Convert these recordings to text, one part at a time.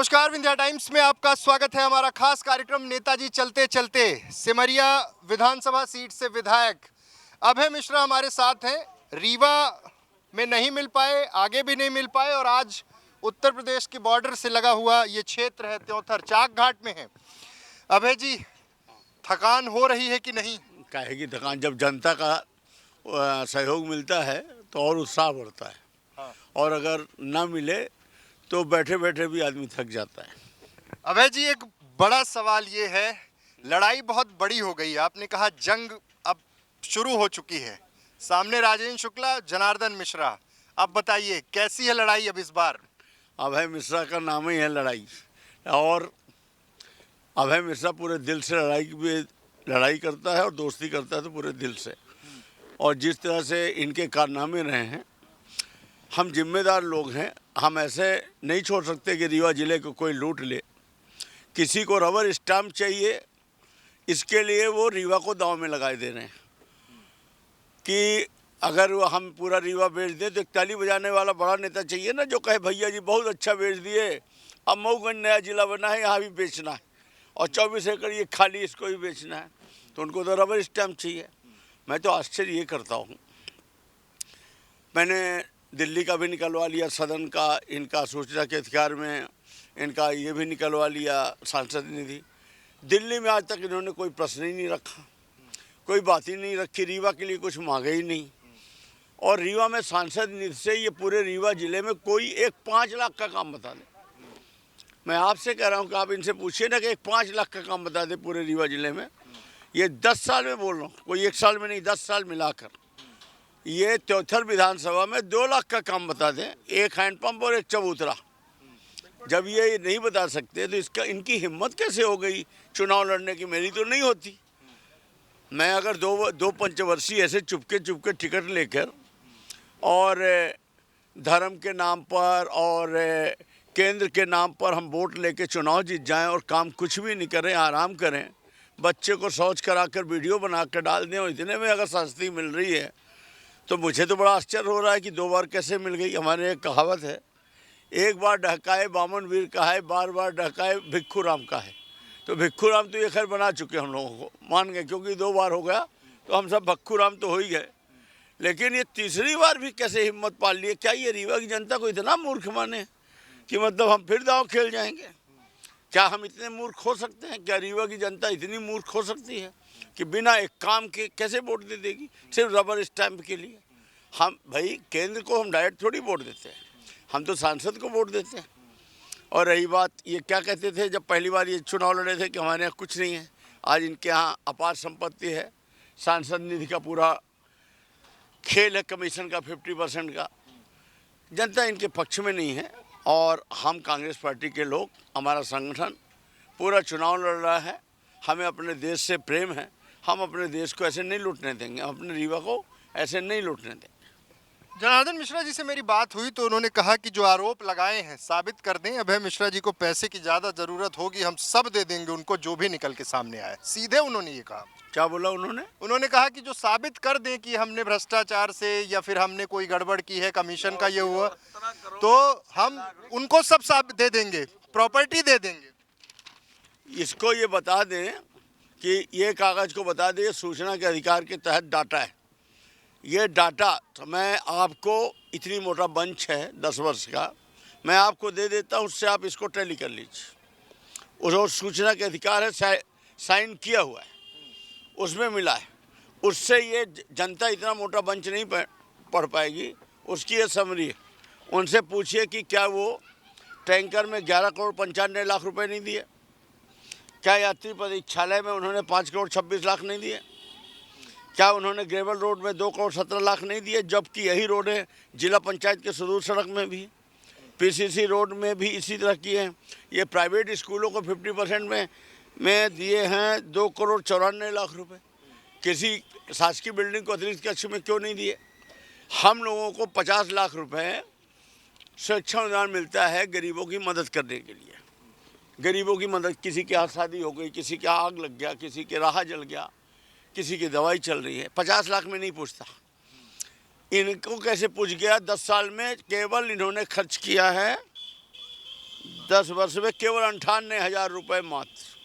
नमस्कार, विंध्या टाइम्स में आपका स्वागत है। हमारा खास कार्यक्रम नेताजी चलते चलते। सिमरिया विधानसभा सीट से विधायक अभय मिश्रा हमारे साथ हैं। रीवा में नहीं मिल पाए, आगे भी नहीं मिल पाए और आज उत्तर प्रदेश के बॉर्डर से लगा हुआ ये क्षेत्र है त्योंथर चाक घाट में है। अभय जी, थकान हो रही है कि नहीं? काहे की थकान, जब जनता का सहयोग मिलता है तो और उत्साह बढ़ता है। हाँ। और अगर ना मिले तो बैठे बैठे भी आदमी थक जाता है। अभय जी, एक बड़ा सवाल ये है, लड़ाई बहुत बड़ी हो गई। आपने कहा जंग अब शुरू हो चुकी है। सामने राजेंद्र शुक्ला, जनार्दन मिश्रा। अब बताइए कैसी है लड़ाई अब इस बार? अभय मिश्रा का नाम ही है लड़ाई, और अभय मिश्रा पूरे दिल से लड़ाई करता है और दोस्ती करता है तो पूरे दिल से। और जिस तरह से इनके कारनामे रहे हैं, हम जिम्मेदार लोग हैं। हम ऐसे नहीं छोड़ सकते कि रीवा ज़िले को कोई लूट ले। किसी को रबर स्टाम्प चाहिए, इसके लिए वो रीवा को दांव में लगाए दे रहे हैं कि अगर वो हम पूरा रीवा बेच दें तो एक ताली बजाने वाला बड़ा नेता चाहिए ना, जो कहे भैया जी बहुत अच्छा बेच दिए, अब मऊगंज नया जिला बना है, यहाँ भी बेचना है और 24 एकड़ ये खाली, इसको भी बेचना है। तो उनको तो रबर स्टाम्प चाहिए। मैं तो आश्चर्य ये करता हूँ, मैंने दिल्ली का भी निकलवा लिया सदन का, इनका सूचना के अधिकार में इनका ये भी निकलवा लिया सांसद निधि। दिल्ली में आज तक इन्होंने कोई प्रश्न ही नहीं रखा, कोई बात ही नहीं रखी, रीवा के लिए कुछ मांगे ही नहीं। और रीवा में सांसद निधि से ये पूरे रीवा ज़िले में कोई एक 5 लाख का काम बता दे। मैं आपसे कह रहा हूँ कि आप इनसे पूछिए ना कि एक 5 लाख का काम बता दे पूरे रीवा ज़िले में। ये 10 साल में बोल रहा हूँ, कोई 1 साल में नहीं, 10 साल मिलाकर ये त्योथर विधानसभा में 2 लाख का काम बता दें, एक हैंडपंप और एक चबूतरा। जब ये नहीं बता सकते तो इसका इनकी हिम्मत कैसे हो गई चुनाव लड़ने की? मेरी तो नहीं होती। मैं अगर दो पंचवर्षीय ऐसे चुपके चुपके टिकट लेकर और धर्म के नाम पर और केंद्र के नाम पर हम वोट लेके चुनाव जीत जाएं और काम कुछ भी नहीं करें, आराम करें, बच्चे को शौच कराकर वीडियो बना कर डाल दें और इतने में अगर सस्ती मिल रही है, तो मुझे तो बड़ा आश्चर्य हो रहा है कि 2 बार कैसे मिल गई। हमारे एक कहावत है, एक बार ढहकाए बामन वीर का है, बार बार ढहकाए भिक्खू राम का है। तो भिक्खू राम तो ये खैर बना चुके हम लोगों को, मान गए, क्योंकि 2 बार हो गया तो हम सब भक्खू राम तो हो ही गए। लेकिन ये तीसरी बार भी कैसे हिम्मत पाल लिए? क्या ये रीवा की जनता को इतना मूर्ख माने कि मतलब हम फिर दांव खेल जाएंगे? क्या हम इतने मूर्ख हो सकते हैं? क्या रीवा की जनता इतनी मूर्ख हो सकती है कि बिना एक काम के कैसे वोट दे देगी सिर्फ रबर स्टैंप के लिए? हम भाई केंद्र को हम डायरेक्ट थोड़ी वोट देते हैं, हम तो सांसद को वोट देते हैं। और रही बात, ये क्या कहते थे जब पहली बार ये चुनाव लड़े थे कि हमारे यहाँ कुछ नहीं है, आज इनके यहाँ अपार संपत्ति है। सांसद निधि का पूरा खेल है, कमीशन का 50% का। जनता इनके पक्ष में नहीं है और हम कांग्रेस पार्टी के लोग, हमारा संगठन पूरा चुनाव लड़ रहा है। हमें अपने देश से प्रेम है, हम अपने देश को ऐसे नहीं लूटने देंगे, हम अपने रीवा को ऐसे नहीं लूटने देंगे। जनार्दन मिश्रा जी से मेरी बात हुई तो उन्होंने कहा कि जो आरोप लगाए हैं साबित कर दें। अभय मिश्रा जी को पैसे की ज़्यादा ज़रूरत होगी, हम सब दे देंगे उनको जो भी निकल के सामने आए। सीधे उन्होंने ये कहा। क्या बोला उन्होंने? उन्होंने कहा कि जो साबित कर दें कि हमने भ्रष्टाचार से या फिर हमने कोई गड़बड़ की है, कमीशन का ये हुआ, तो हम उनको सब साबित दे देंगे, प्रॉपर्टी दे देंगे। इसको ये बता दें कि ये कागज़ को बता दें, सूचना के अधिकार के तहत डाटा है। ये डाटा तो मैं आपको, इतनी मोटा बंच है 10 वर्ष का, मैं आपको दे देता हूँ, उससे आप इसको टैली कर लीजिए। उस सूचना के अधिकार है, साइन किया हुआ है, उसमें मिला है। उससे ये जनता इतना मोटा बंच नहीं पढ़ पाएगी। उसकी ये समरी है। उनसे पूछिए कि क्या वो टैंकर में 11 करोड़ 95 लाख रुपए नहीं दिए? क्या यात्री प्रतीक्षालय में उन्होंने 5 करोड़ 26 लाख नहीं दिए? क्या उन्होंने ग्रेवल रोड में 2 करोड़ 17 लाख नहीं दिए? जबकि यही रोड है जिला पंचायत के सुदूर सड़क में भी, पीसीसी रोड में भी इसी तरह की है। ये प्राइवेट स्कूलों को 50% में दिए हैं 2 करोड़ 94 लाख रुपए। किसी शासकीय बिल्डिंग को अतिरिक्त कक्ष में क्यों नहीं दिए? हम लोगों को 50 लाख रुपए शिक्षा अनुदान मिलता है गरीबों की मदद करने के लिए। गरीबों की मदद, किसी के यहाँ शादी हो गई, किसी के आग लग गया, किसी के राह जल गया, किसी की दवाई चल रही है, 50 लाख में नहीं पूछता। इनको कैसे पूछ गया? 10 साल में केवल इन्होंने खर्च किया है 10 वर्ष में केवल 98,000 रुपये मात्र।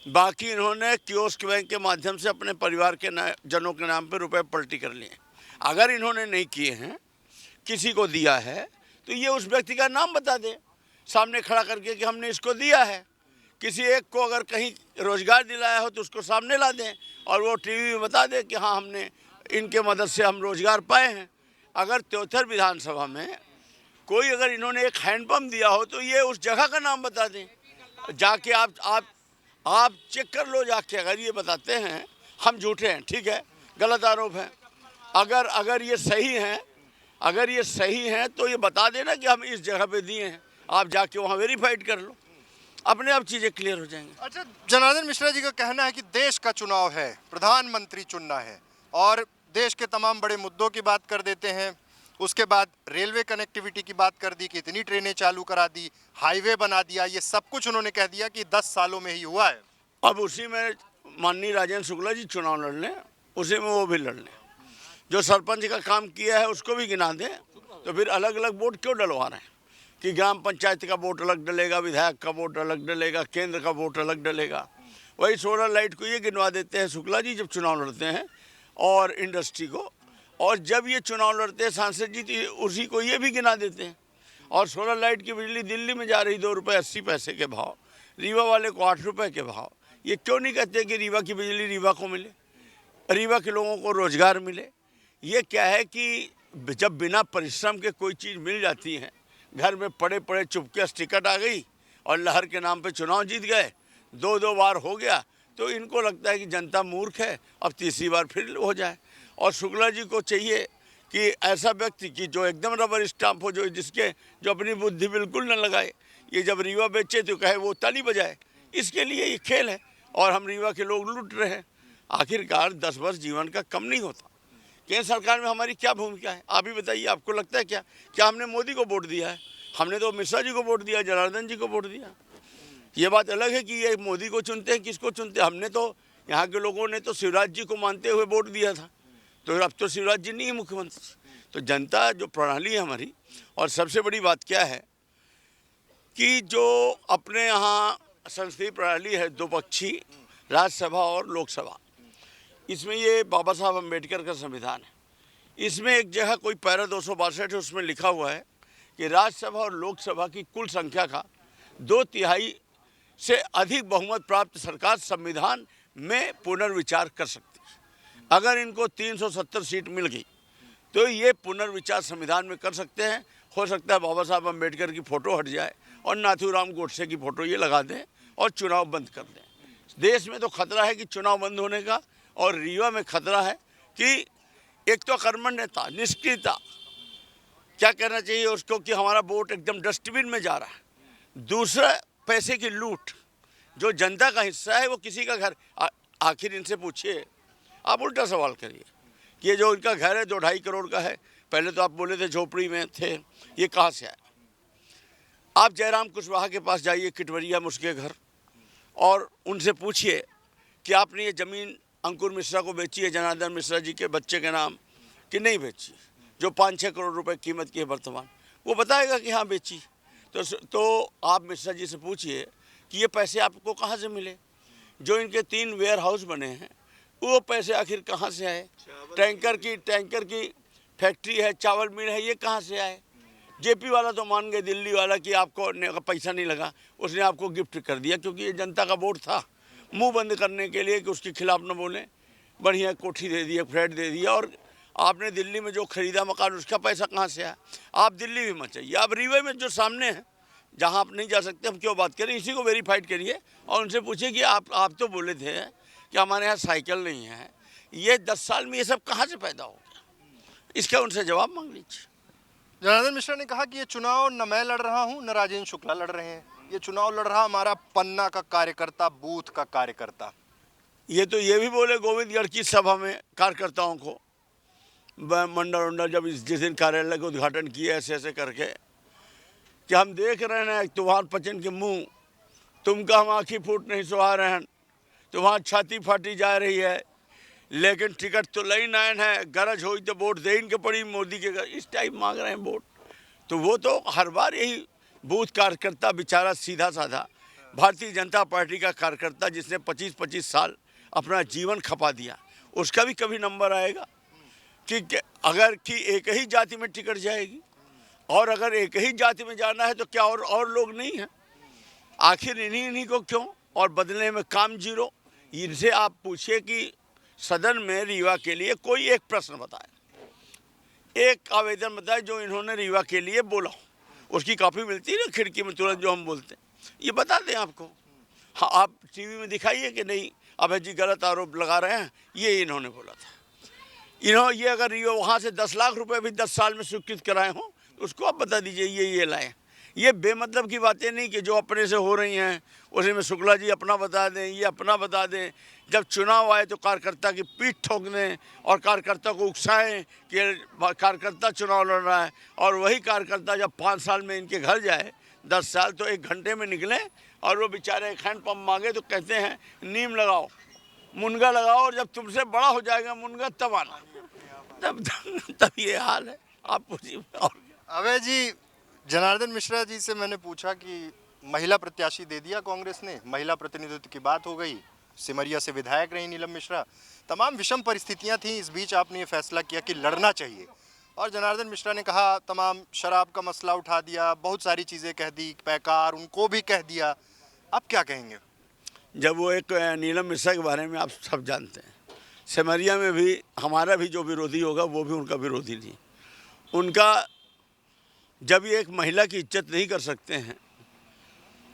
बाकी इन्होंने कियोस्क बैंक के माध्यम से अपने परिवार के जनों के नाम पे रुपए पलटी कर लिए। अगर इन्होंने नहीं किए हैं, किसी को दिया है, तो ये उस व्यक्ति का नाम बता दे सामने खड़ा करके कि हमने इसको दिया है। किसी एक को अगर कहीं रोजगार दिलाया हो तो उसको सामने ला दें और वो टीवी में बता दे कि हाँ हमने इनके मदद से हम रोजगार पाए हैं। अगर त्योथर विधानसभा में कोई अगर इन्होंने एक हैंडपम्प दिया हो तो ये उस जगह का नाम बता दें। जाके आप चेक कर लो जाके। अगर ये बताते हैं हम झूठे हैं, ठीक है, गलत आरोप है। अगर ये सही हैं तो ये बता देना कि हम इस जगह पे दिए हैं। आप जाके वहाँ वेरीफाइड कर लो, अपने आप चीज़ें क्लियर हो जाएंगी। अच्छा, जनार्दन मिश्रा जी का कहना है कि देश का चुनाव है, प्रधानमंत्री चुनना है और देश के तमाम बड़े मुद्दों की बात कर देते हैं। उसके बाद रेलवे कनेक्टिविटी की बात कर दी कि इतनी ट्रेनें चालू करा दी, हाईवे बना दिया, ये सब कुछ उन्होंने कह दिया कि 10 सालों में ही हुआ है। अब उसी में माननीय राजेंद्र शुक्ला जी चुनाव लड़ लें, उसी में वो भी लड़ लें। जो सरपंच का काम किया है उसको भी गिना दें। तो फिर अलग अलग वोट क्यों डलवा रहे हैं कि ग्राम पंचायत का वोट अलग डलेगा, विधायक का वोट अलग डलेगा, केंद्र का वोट अलग डलेगा। वही सोलर लाइट को ये गिनवा देते हैं शुक्ला जी जब चुनाव लड़ते हैं, और इंडस्ट्री को। और जब ये चुनाव लड़ते हैं सांसद जी तो उसी को ये भी गिना देते हैं। और सोलर लाइट की बिजली दिल्ली में जा रही 2 रुपये 80 पैसे के भाव, रीवा वाले को 8 रुपये के भाव। ये क्यों नहीं कहते कि रीवा की बिजली रीवा को मिले, रीवा के लोगों को रोजगार मिले। ये क्या है कि जब बिना परिश्रम के कोई चीज़ मिल जाती है, घर में पड़े पड़े चुपके टिकट आ गई और लहर के नाम पे चुनाव जीत गए, 2 बार हो गया, तो इनको लगता है कि जनता मूर्ख है, अब तीसरी बार फिर हो जाए। और शुक्ला जी को चाहिए कि ऐसा व्यक्ति कि जो एकदम रबर स्टाम्प हो, जो अपनी बुद्धि बिल्कुल न लगाए। ये जब रीवा बेचे तो कहे वो ताली बजाए, इसके लिए ये खेल है और हम रीवा के लोग लूट रहे हैं। आखिरकार 10 वर्ष जीवन का कम नहीं होता। केंद्र सरकार में हमारी क्या भूमिका है, आप ही बताइए। आपको लगता है क्या हमने मोदी को वोट दिया है? हमने तो मिश्रा जी को वोट दिया, जनार्दन जी को वोट दिया। ये बात अलग है कि ये मोदी को चुनते हैं, किसको चुनते हैं। हमने तो यहाँ के लोगों ने तो शिवराज जी को मानते हुए वोट दिया था, तो अब तो शिवराज जी नहीं है मुख्यमंत्री। तो जनता जो प्रणाली है हमारी, और सबसे बड़ी बात क्या है कि जो अपने यहाँ संसदीय प्रणाली है, 2 पक्षी, राज्यसभा और लोकसभा, इसमें ये बाबा साहब अम्बेडकर का संविधान है। इसमें एक जगह कोई पैरा 262 है, उसमें लिखा हुआ है कि राज्यसभा और लोकसभा की कुल संख्या का 2/3 से अधिक बहुमत प्राप्त सरकार संविधान में पुनर्विचार कर सकती है। अगर इनको 370 सीट मिल गई तो ये पुनर्विचार संविधान में कर सकते हैं। हो सकता है बाबा साहब अम्बेडकर की फ़ोटो हट जाए और नाथूराम गोडसे की फ़ोटो ये लगा दें और चुनाव बंद कर दें। देश में तो खतरा है कि चुनाव बंद होने का, और रीवा में खतरा है कि एक तो कर्मण्यता, निष्क्रियता, क्या कहना चाहिए उसको, कि हमारा वोट एकदम डस्टबिन में जा रहा है। दूसरा, पैसे की लूट, जो जनता का हिस्सा है वो किसी का घर। आखिर इनसे पूछिए, आप उल्टा सवाल करिए कि ये जो इनका घर है 2-2.5 करोड़ का है, पहले तो आप बोले थे झोपड़ी में थे, ये कहाँ से आया? आप जयराम कुशवाहा के पास जाइए, किटवरिया में उसके घर, और उनसे पूछिए कि आपने ये ज़मीन अंकुर मिश्रा को बेची है, जनार्दन मिश्रा जी के बच्चे के नाम, कि नहीं बेची, जो 5-6 करोड़ रुपए कीमत की है वर्तमान, वो बताएगा कि हाँ बेची। तो आप मिश्रा जी से पूछिए कि ये पैसे आपको कहाँ से मिले। जो इनके 3 वेयर हाउस बने हैं, वो पैसे आखिर कहाँ से आए? टैंकर की फैक्ट्री है, चावल मिल है, ये कहाँ से आए? जेपी वाला तो मान गए, दिल्ली वाला, कि आपको पैसा नहीं लगा, उसने आपको गिफ्ट कर दिया, क्योंकि ये जनता का वोट था, मुंह बंद करने के लिए कि उसके खिलाफ न बोलें। बढ़िया कोठी दे दी, फ्लैट दे दिया। और आपने दिल्ली में जो खरीदा मकान, उसका पैसा कहाँ से आया? आप दिल्ली भी मत चाहिए, आप रीवा में जो सामने है, जहाँ आप नहीं जा सकते, हम क्यों बात करें, इसी को वेरीफाइड करिए और उनसे पूछिए कि आप तो बोले थे कि हमारे यहाँ साइकिल नहीं है, ये 10 साल में ये सब कहाँ से पैदा हो गया? इसका उनसे जवाब मांग लीजिए। जनार्दन मिश्रा ने कहा कि ये चुनाव न मैं लड़ रहा हूँ, न राजेंद्र शुक्ला लड़ रहे हैं, ये चुनाव लड़ रहा हमारा पन्ना का कार्यकर्ता, बूथ का कार्यकर्ता। ये तो ये भी बोले गोविंदगढ़ की सभा में कार्यकर्ताओं को, मंडल जब जिस दिन कार्यालय का उद्घाटन किया ऐसे करके, कि हम देख रहे हैं तुम्हार पचन के मुंह, तुमका हम आँखी फूट नहीं सुहा रहे हैं, तुम्हार छाती फाटी जा रही है, लेकिन टिकट तो लाइन आयन है, गरज हो तो वोट दे इनके पड़ी मोदी के घर, इस टाइप मांग रहे हैं वोट। तो वो तो हर बार यही बूथ कार्यकर्ता बेचारा सीधा साधा भारतीय जनता पार्टी का कार्यकर्ता जिसने 25-25 साल अपना जीवन खपा दिया, उसका भी कभी नंबर आएगा कि अगर कि एक ही जाति में टिकट जाएगी, और अगर एक ही जाति में जाना है तो क्या और लोग नहीं हैं? आखिर इन्हीं को क्यों? और बदले में काम जीरो। इनसे आप पूछिए कि सदन में रीवा के लिए कोई एक प्रश्न बताए, एक आवेदन बताए जो इन्होंने रीवा के लिए बोला हो। उसकी कॉपी मिलती है ना खिड़की में तुरंत, जो हम बोलते हैं, ये बता दें आपको। हाँ, आप टीवी में दिखाइए कि नहीं अभय जी गलत आरोप लगा रहे हैं, ये इन्होंने बोला था। ये अगर रीवा वहाँ से 10 लाख रुपए भी 10 साल में स्वीकृत कराए हों तो उसको आप बता दीजिए ये लाए। ये बेमतलब की बातें नहीं कि जो अपने से हो रही हैं उसी में शुक्ला जी अपना बता दें, ये अपना बता दें। जब चुनाव आए तो कार्यकर्ता की पीठ ठोक दें और कार्यकर्ता को उकसाएं कि कार्यकर्ता चुनाव लड़ रहा है, और वही कार्यकर्ता जब 5 साल में इनके घर जाए, 10 साल तो 1 घंटे में निकले और वो बेचारे एक हैंड पंप मांगे तो कहते हैं नीम लगाओ, मुनगा लगाओ, और जब तुमसे बड़ा हो जाएगा मुनगा तब आना। तब ये हाल है। आप पूछिए। अभय जी, जनार्दन मिश्रा जी से मैंने पूछा कि महिला प्रत्याशी दे दिया कांग्रेस ने, महिला प्रतिनिधित्व की बात हो गई, सिमरिया से विधायक रही नीलम मिश्रा, तमाम विषम परिस्थितियां थीं, इस बीच आपने ये फैसला किया कि लड़ना चाहिए। और जनार्दन मिश्रा ने कहा तमाम शराब का मसला उठा दिया, बहुत सारी चीज़ें कह दी, पैकार उनको भी कह दिया। आप क्या कहेंगे? जब वो एक नीलम मिश्रा के बारे में आप सब जानते हैं, सिमरिया में भी हमारा भी जो विरोधी होगा वो भी उनका विरोधी नहीं। उनका जब ये एक महिला की इज्जत नहीं कर सकते हैं,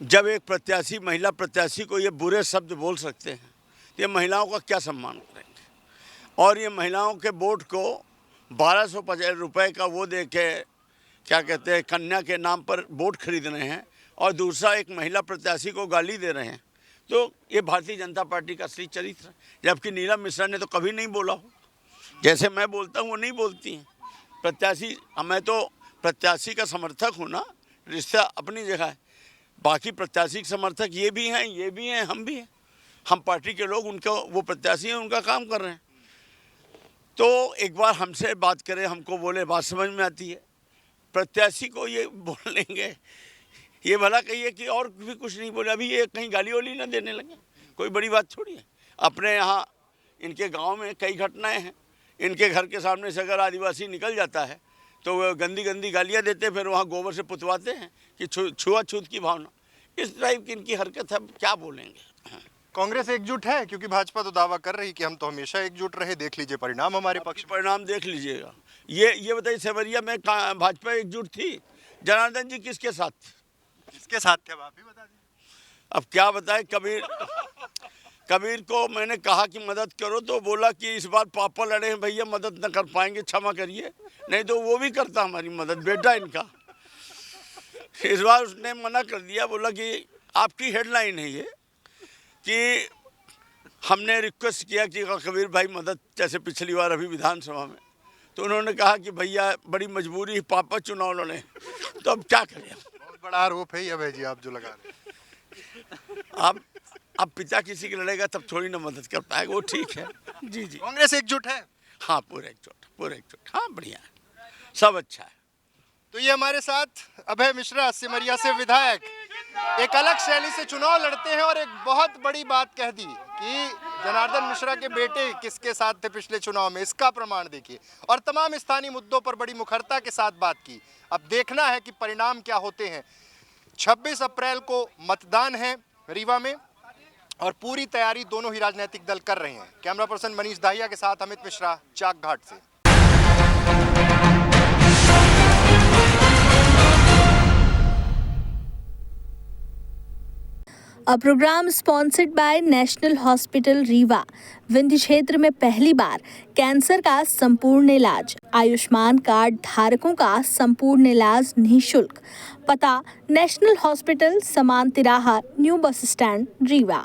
जब एक प्रत्याशी महिला प्रत्याशी को ये बुरे शब्द बोल सकते हैं, तो ये महिलाओं का क्या सम्मान करेंगे? और ये महिलाओं के वोट को 1250 रुपये का वो दे के क्या कहते हैं कन्या के नाम पर वोट खरीद रहे हैं, और दूसरा एक महिला प्रत्याशी को गाली दे रहे हैं। तो ये भारतीय जनता पार्टी का असली चरित्र है। जबकि नीलम मिश्रा ने तो कभी नहीं बोला हो, जैसे मैं बोलता हूँ वो नहीं बोलती हैं प्रत्याशी। मैं तो प्रत्याशी का समर्थक हूँ ना, रिश्ता अपनी जगह है। बाकी प्रत्याशी के समर्थक ये भी हैं, हम भी हैं। हम पार्टी के लोग उनका वो प्रत्याशी हैं, उनका काम कर रहे हैं। तो एक बार हमसे बात करें, हमको बोले, बात समझ में आती है। प्रत्याशी को ये बोल लेंगे, ये भला कहिए कि और भी कुछ नहीं बोले। अभी ये कहीं गाली वाली ना देने लगे, कोई बड़ी बात थोड़ी है। अपने यहाँ इनके गांव में कई घटनाएं हैं। इनके घर के सामने से अगर आदिवासी निकल जाता है तो वो गंदी गालियाँ देते, फिर वहाँ गोबर से पुतवाते हैं कि छुआछूत की भावना। इस टाइप की इनकी हरकत है, क्या बोलेंगे। कांग्रेस एकजुट है? क्योंकि भाजपा तो दावा कर रही कि हम तो हमेशा एकजुट रहे, देख लीजिए परिणाम हमारे पक्ष। परिणाम देख लीजिएगा। ये बताइए, सिमरिया में भाजपा एकजुट थी? जनार्दन जी किसके साथ? किसके साथ थे आप ही बता दीजिए। अब क्या बताए। कबीर को मैंने कहा कि मदद करो तो बोला कि इस बार पापा लड़े हैं भैया, मदद न कर पाएंगे, क्षमा करिए, नहीं तो वो भी करता हमारी मदद, बेटा इनका। इस बार उसने मना कर दिया, बोला कि आपकी हेडलाइन है ये कि हमने रिक्वेस्ट किया कि कबीर भाई मदद, जैसे पिछली बार अभी विधानसभा में, तो उन्होंने कहा कि भैया बड़ी मजबूरी है, पापा चुनाव लड़े, तो अब क्या करें। बहुत बड़ा आरोप है अभय जी आप जो लगा रहे हैं। अब पिता किसी के लड़ेगा तब थोड़ी ना मदद कर पाएगा, वो ठीक है। जी। कांग्रेस एकजुट है? हाँ, पूरे एकजुट। हाँ, बढ़िया है, सब अच्छा है। तो ये हमारे साथ अभय मिश्रा, सिमरिया से विधायक, एक अलग शैली से चुनाव लड़ते हैं और एक बहुत बड़ी बात कह दी कि जनार्दन मिश्रा के बेटे किसके साथ थे पिछले चुनाव में, इसका प्रमाण देखिए। और तमाम स्थानीय मुद्दों पर बड़ी मुखरता के साथ बात की। अब देखना है कि परिणाम क्या होते हैं। 26 अप्रैल को मतदान है रीवा में और पूरी तैयारी दोनों ही राजनीतिक दल कर रहे हैं। कैमरा पर्सन मनीष दाहिया के साथ अमित मिश्रा, चाक घाट से। A program sponsored by national hospital Rewa. Vindhya क्षेत्र में पहली बार कैंसर का संपूर्ण इलाज, आयुष्मान कार्ड धारकों का संपूर्ण इलाज निःशुल्क। पता नेशनल हॉस्पिटल, समान तिराहा, न्यू बस स्टैंड, रीवा।